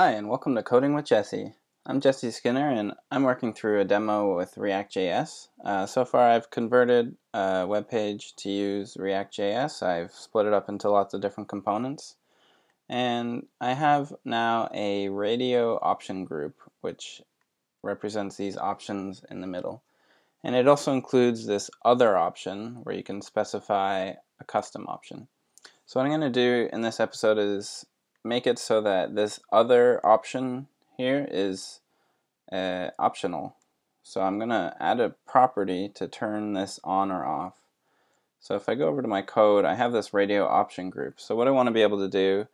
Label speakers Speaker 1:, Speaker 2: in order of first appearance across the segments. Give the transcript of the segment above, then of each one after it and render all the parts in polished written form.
Speaker 1: Hi, and welcome to Coding with Jesse. I'm Jesse Skinner, and I'm working through a demo with React.js. So far, I've converted a web page to use React.js. I've split it up into lots of different components. And I have now a radio option group, which represents these options in the middle. And it also includes this other option, where you can specify a custom option. So what I'm going to do in this episode is make it so that this other option here is optional. So I'm going to add a property to turn this on or off. So if I go over to my code, I have this radio option group. So what I want to be able to do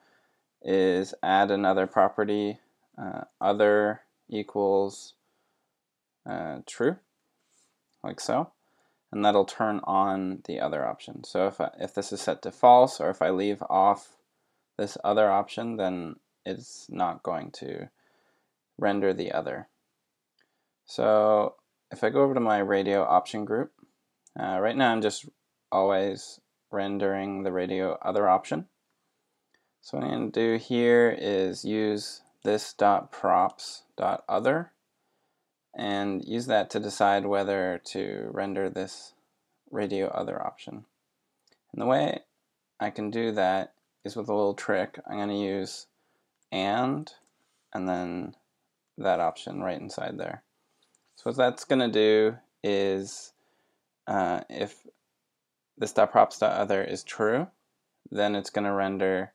Speaker 1: is add another property, other equals true, like so. And that'll turn on the other option. So if this is set to false, or if I leave off this other option, then it's not going to render the other. So if I go over to my radio option group, right now I'm just always rendering the radio other option. So what I'm going to do here is use this.props.other and use that to decide whether to render this radio other option. And the way I can do that is with a little trick. I'm going to use and then that option right inside there. So what that's going to do is if this.props.other is true, then it's going to render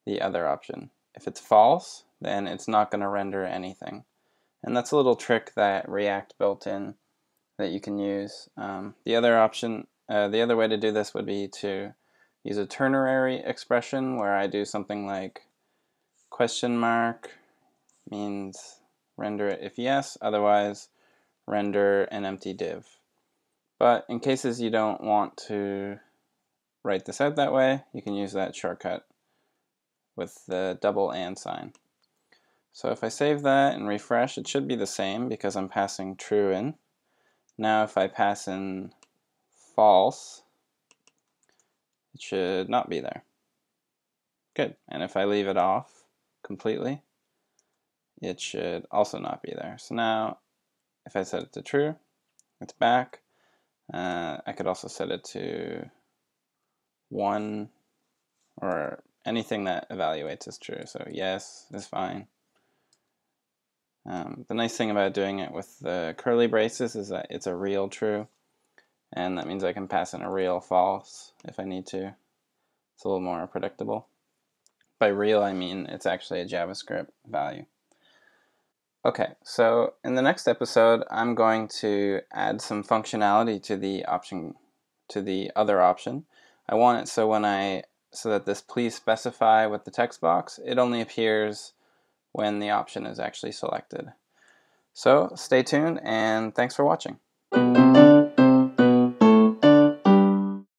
Speaker 1: the other option. If it's false, then it's not going to render anything. And that's a little trick that React built in that you can use. The other option, the other way to do this would be to use a ternary expression where I do something like question mark means render it if yes, otherwise render an empty div. But in cases you don't want to write this out that way, you can use that shortcut with the double and sign. So if I save that and refresh, it should be the same because I'm passing true in. Now if I pass in false, it should not be there. Good. And if I leave it off completely, it should also not be there. So now if I set it to true, it's back. I could also set it to 1 or anything that evaluates as true. So yes is fine. The nice thing about doing it with the curly braces is that it's a real true, and that means I can pass in a real false if I need to. It's a little more predictable. By real, I mean it's actually a JavaScript value. Okay, so in the next episode, I'm going to add some functionality to the other option. I want it so so that this please specify with the text box, it only appears when the option is actually selected. So stay tuned, and thanks for watching.